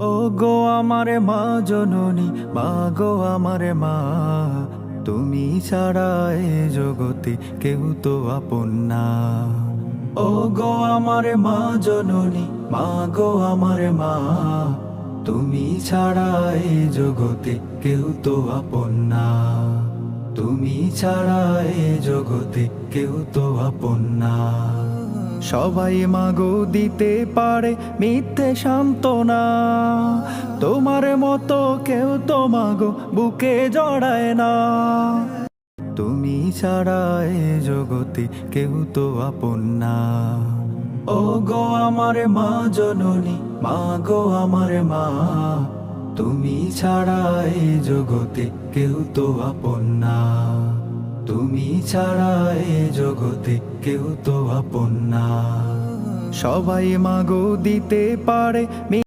ও গো আমারে মা জননী, মা গো আমারে মা, তুমি ছাড়া এ জগতে কেউ তো আপন না। ও গো আমারে মা জননী, মা গো আমারে মা, তুমি ছাড়া এ জগতে কেউ তো আপন না। তুমি ছাড়া এ জগতে কেউ তো আপন না। সবাই মাগো দিতে পারে মিথ্যে সান্ত্বনা, তোমার মতো কেউ তো মাগো বুকে জড়ায় না। তুমি ছাড়া এ জগতে কেউ তো আপন না। ও গো আমারে মা জননী, মা গো আমারে মা, তুমি ছাড়া এ জগতে কেউ তো আপন না। তুমি ছাড়া এ জগতে কেউ তো আপন না। সবাই মাগো দিতে পারে